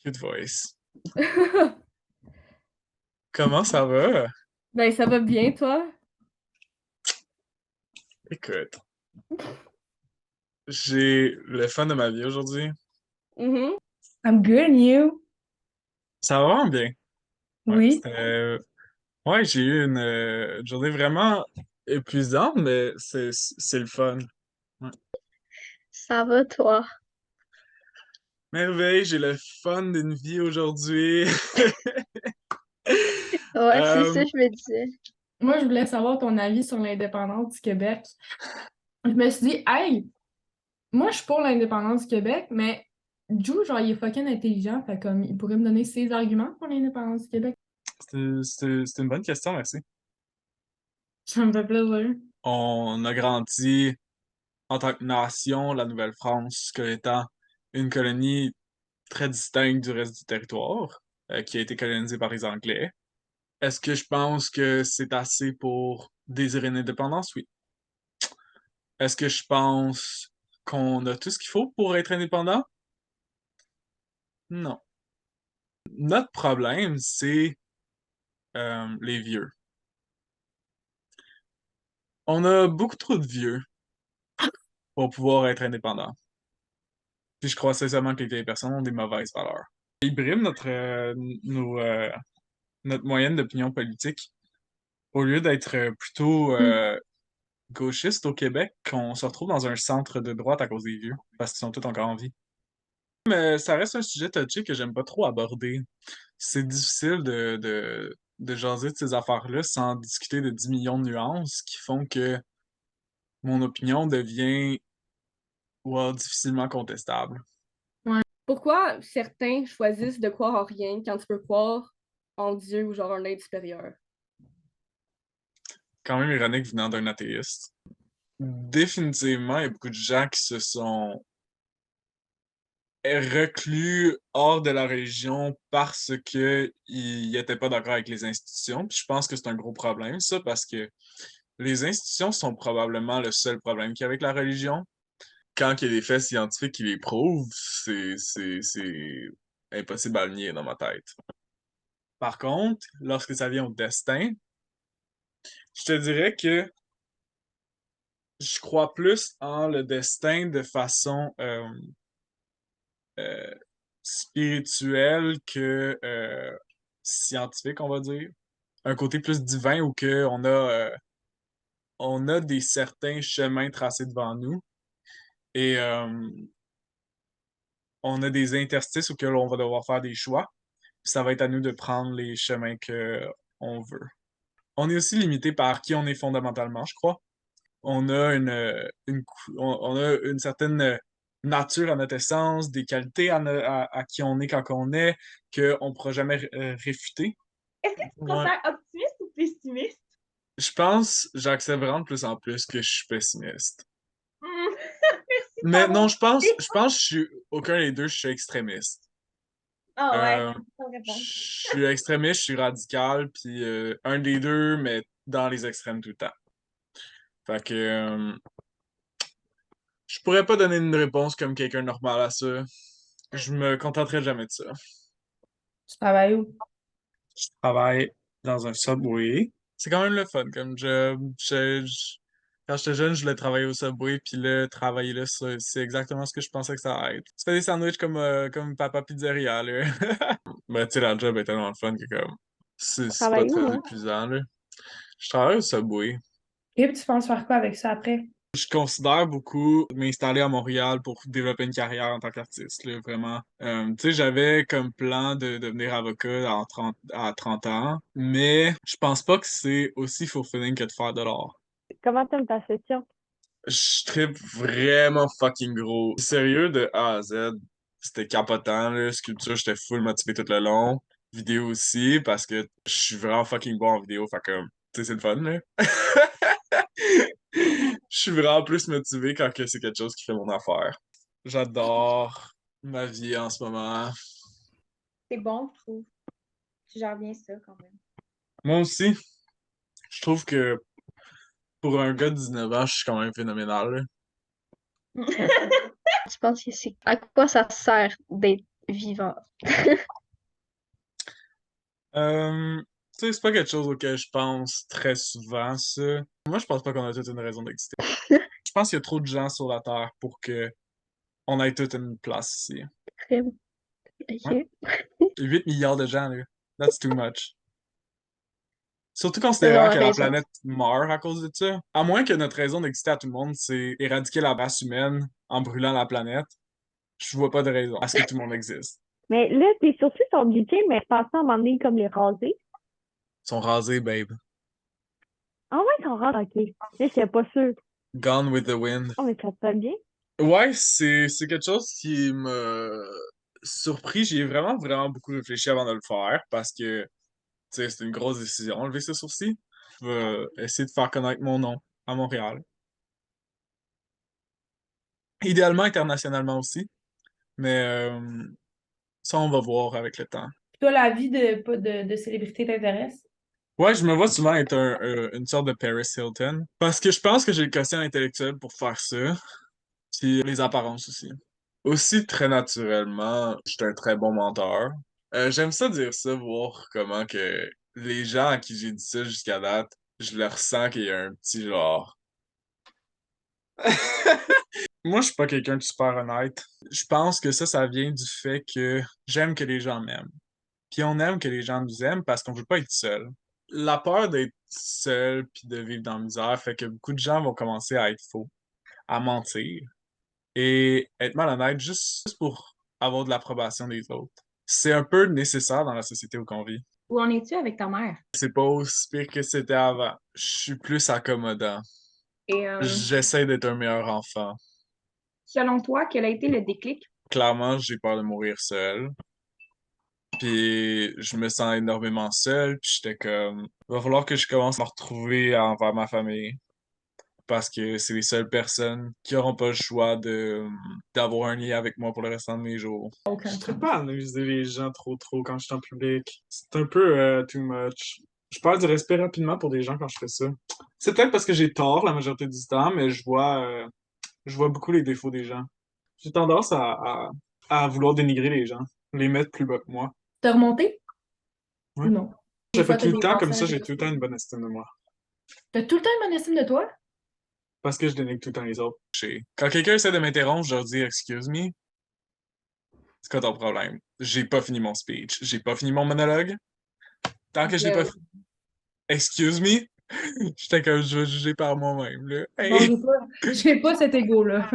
Good voice. Comment ça va? Ben, ça va bien, toi? Écoute, j'ai le fun de ma vie aujourd'hui. Mhm. I'm good, and you? Ça va vraiment bien. Ouais, Oui. ouais, j'ai eu une journée vraiment épuisante, mais c'est le fun. Ouais. Ça va, toi? Merveille, j'ai le fun d'une vie aujourd'hui. Ouais, c'est ça, Euh, je me disais. Moi, je voulais savoir ton avis sur l'indépendance du Québec. Je me suis dit, hey, moi, je suis pour l'indépendance du Québec, mais Drew, genre, il est fucking intelligent, fait comme, il pourrait me donner ses arguments pour l'indépendance du Québec. c'est une bonne question, merci. Ça me fait plaisir. On a grandi en tant que nation, la Nouvelle-France, comme étant une colonie très distincte du reste du territoire, qui a été colonisé par les Anglais. Est-ce que je pense que c'est assez pour désirer une indépendance? Oui. Est-ce que je pense qu'on a tout ce qu'il faut pour être indépendant? Non. Notre problème, c'est les vieux. On a beaucoup trop de vieux pour pouvoir être indépendant. Puis je crois sincèrement que les vieilles personnes ont des mauvaises valeurs. Ils briment notre moyenne d'opinion politique. Au lieu d'être plutôt gauchiste au Québec, qu'on se retrouve dans un centre de droite à cause des vieux, parce qu'ils sont tous encore en vie. Mais ça reste un sujet touchy que j'aime pas trop aborder. C'est difficile de jaser de ces affaires-là sans discuter de 10 millions de nuances qui font que mon opinion devient difficilement contestable. Ouais. Pourquoi certains choisissent de croire en rien quand tu peux croire en Dieu ou genre un être supérieur? Quand même ironique venant d'un athéiste. Définitivement, il y a beaucoup de gens qui se sont reclus hors de la religion parce que ils n'étaient pas d'accord avec les institutions. Puis je pense que c'est un gros problème, ça, parce que les institutions sont probablement le seul problème qu'il y a avec la religion. Quand il y a des faits scientifiques qui les prouvent, c'est impossible à le nier dans ma tête. Par contre, lorsque ça vient au destin, je te dirais que je crois plus en le destin de façon euh, spirituelle que scientifique, on va dire. Un côté plus divin où que on a des certains chemins tracés devant nous et on a des interstices auxquels on va devoir faire des choix. Puis ça va être à nous de prendre les chemins que on veut. On est aussi limité par qui on est fondamentalement, je crois. On a on a une certaine nature à notre essence, des qualités à qui on est quand on est, qu'on ne pourra jamais réfuter. Est-ce que tu te Ouais. considères optimiste ou pessimiste? Je pense, j'accepte vraiment de plus en plus que je suis pessimiste. Merci de Mais m'avoir non, expliqué. je pense que je suis aucun des deux, je suis extrémiste. Ah ouais, Euh, bonne je réponse. suis extrémiste, je suis radical, puis un des deux, mais dans les extrêmes tout le temps. Fait que je pourrais pas donner une réponse comme quelqu'un de normal à ça. Je me contenterai jamais de ça. Tu travailles où? Je travaille dans un Subway. C'est quand même le fun comme job. Quand j'étais jeune, je voulais travailler au Subway, puis là, travailler là, c'est exactement ce que je pensais que ça allait être. Tu fais des sandwichs comme Papa Pizzeria, là. Ben, tu sais, la job est tellement le fun que comme, c'est pas Travaille où, très hein? épuisant, là. Je travaille au Subway. Et puis tu penses faire quoi avec ça après? Je considère beaucoup m'installer à Montréal pour développer une carrière en tant qu'artiste, là, vraiment. Tu sais, j'avais comme plan de devenir avocat à 30 ans, mais je pense pas que c'est aussi fulfilling que de faire de l'art. Comment t'aimes ta session? Je trippe vraiment fucking gros. Sérieux, de A à Z, c'était capotant, là. Sculpture, j'étais full motivé tout le long. Vidéo aussi, parce que je suis vraiment fucking bon en vidéo, fait que, tu sais, c'est le fun, là. Je suis vraiment plus motivé quand que c'est quelque chose qui fait mon affaire. J'adore ma vie en ce moment. C'est bon, je trouve. Tu gères bien ça quand même. Moi aussi, je trouve que pour un gars de 19 ans, je suis quand même phénoménal, là. Tu penses que c'est à quoi ça sert d'être vivant. Tu sais, c'est pas quelque chose auquel je pense très souvent, ça. Moi, je pense pas qu'on a toute une raison d'exister. Je pense qu'il y a trop de gens sur la Terre pour que on ait toute une place ici. Crème. Ouais. Ok. 8 milliards de gens, là. That's too much. Surtout T'as considérant vraiment que la raison. planète meurt à cause de ça. À moins que notre raison d'exister à tout le monde, c'est éradiquer la race humaine en brûlant la planète, je vois pas de raison à ce que tout le monde existe. Mais là, t'es surtout sur budget, mais je pensais à un moment donné comme les raser. Ils sont rasés, babe. Ah ouais, ils sont rares, ok. Là, j'étais pas sûre. Gone with the wind. Oh, mais ça te fait bien. Ouais, c'est quelque chose qui m'a surpris. J'y ai vraiment, vraiment beaucoup réfléchi avant de le faire parce que, tu sais, c'est une grosse décision, enlever ce sourcil. Je vais essayer de faire connaître mon nom à Montréal. Idéalement internationalement aussi, mais ça, on va voir avec le temps. Toi, la vie de célébrité t'intéresse? Ouais, je me vois souvent être une sorte de Paris Hilton parce que je pense que j'ai le quotient intellectuel pour faire ça, puis les apparences aussi. Aussi, très naturellement, je suis un très bon menteur. J'aime ça dire ça, voir comment que les gens à qui j'ai dit ça jusqu'à date, je leur sens qu'il y a un petit genre. Moi, je suis pas quelqu'un de super honnête. Je pense que ça vient du fait que j'aime que les gens m'aiment. Puis on aime que les gens nous aiment parce qu'on veut pas être seul. La peur d'être seul puis de vivre dans la misère fait que beaucoup de gens vont commencer à être faux, à mentir et être malhonnête juste pour avoir de l'approbation des autres. C'est un peu nécessaire dans la société où on vit. Où en es-tu avec ta mère? C'est pas aussi pire que c'était avant. Je suis plus accommodant. Et J'essaie d'être un meilleur enfant. selon toi, quel a été le déclic? Clairement, j'ai peur de mourir seul. Puis je me sens énormément seul. Puis j'étais comme, va falloir que je commence à me retrouver envers ma famille. Parce que c'est les seules personnes qui auront pas le choix d'avoir un lien avec moi pour le restant de mes jours. Aucun Je sens. ne pas amuser les gens trop quand je suis en public. C'est un peu too much. Je perds du respect rapidement pour des gens quand je fais ça. C'est peut-être parce que j'ai tort la majorité du temps, mais je vois beaucoup les défauts des gens. J'ai tendance à vouloir dénigrer les gens, les mettre plus bas que moi. T'as remonté? Ouais. Ou non? Je Des le fais fois, tout t'as le des temps comme pensées ça, j'ai tout le temps intéressées. une bonne estime de moi. T'as tout le temps une bonne estime de toi? Parce que je dénigre tout le temps les autres. Quand quelqu'un essaie de m'interrompre, je leur dis excuse me, c'est quoi ton problème? J'ai pas fini mon speech. J'ai pas fini mon monologue. Tant que je l'ai pas Zéro. fini. Excuse me? J'étais comme je vais juger par moi-même, là. Bon, Hey! j'ai pas cet ego-là.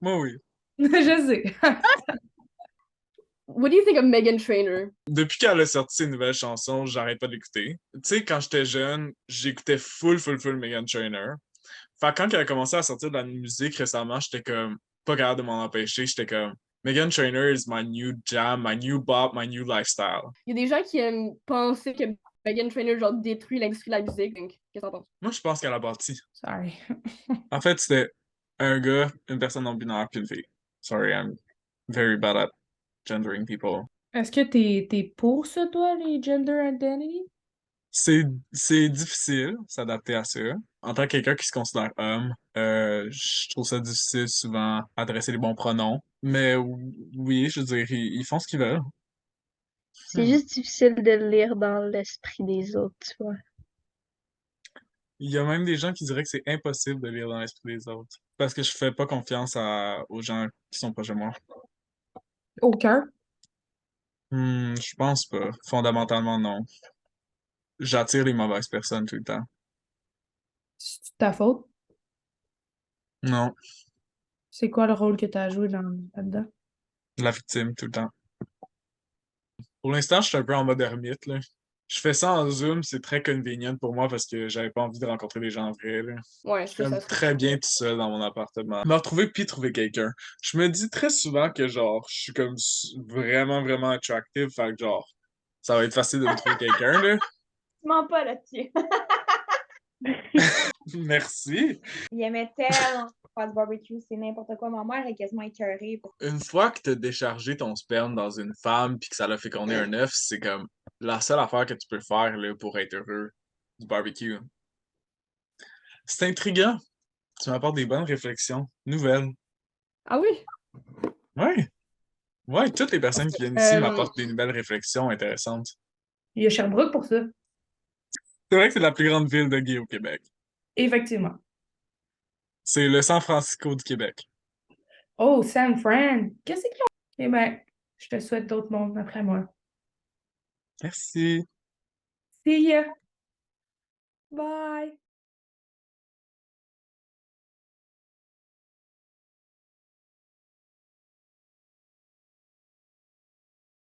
Moi, oui. Je sais. What do you think of Meghan Trainor? Depuis qu'elle a sorti ses nouvelles chansons, j'arrête pas d'écouter. Tu sais, quand j'étais jeune, j'écoutais full Meghan Trainor. Fait que quand elle a commencé à sortir de la musique récemment, j'étais comme pas capable de m'en empêcher. J'étais comme Meghan Trainor is my new jam, my new bop, my new lifestyle. Il y a des gens qui aiment penser que Meghan Trainor genre détruit l'industrie de la musique. Donc, qu'est-ce que t'en penses? Moi, je pense qu'elle a bâti. Sorry. En fait, c'était un gars, une personne non-binaire, puis une fille. Sorry, I'm very bad at gendering people. Est-ce que t'es pour ça, toi, les gender identity? C'est, c'est difficile s'adapter à ça. En tant que quelqu'un qui se considère homme, je trouve ça difficile souvent adresser les bons pronoms. Mais oui, je veux dire, ils font ce qu'ils veulent. C'est juste difficile de le lire dans l'esprit des autres, tu vois. Il y a même des gens qui diraient que c'est impossible de lire dans l'esprit des autres. Parce que je fais pas confiance aux gens qui sont pas chez moi. Aucun. Je pense pas. Fondamentalement, non. J'attire les mauvaises personnes tout le temps. C'est ta faute. Non, C'est quoi le rôle que t'as joué là-dedans? la victime tout le temps. Pour l'instant, je suis un peu en mode ermite, là. Je fais ça en Zoom, c'est très convenient pour moi parce que j'avais pas envie de rencontrer des gens en vrai, là. Ouais, Je suis c'est ça. très bien tout seul dans mon appartement. Me retrouver puis trouver quelqu'un. Je me dis très souvent que genre, je suis comme vraiment attractive, fait que genre, ça va être facile de me trouver quelqu'un, là. Tu mens pas là-dessus. Merci. Il aimait tellement faire du barbecue, c'est n'importe quoi. Ma mère est quasiment écœurée. Une fois que tu as déchargé ton sperme dans une femme puis que ça l'a fécondé un œuf, c'est comme la seule affaire que tu peux faire là, pour être heureux du barbecue. C'est intriguant. Tu m'apportes des bonnes réflexions, nouvelles. Ah oui? Ouais. Ouais, toutes les personnes qui viennent ici Euh, m'apportent des nouvelles réflexions intéressantes. Il y a Sherbrooke pour ça. C'est vrai que c'est la plus grande ville de gay au Québec. Effectivement. C'est le San Francisco du Québec. Oh, San Fran. Qu'est-ce qu'ils ont? Eh ben, je te souhaite d'autres mondes après moi. Merci. See ya. Bye.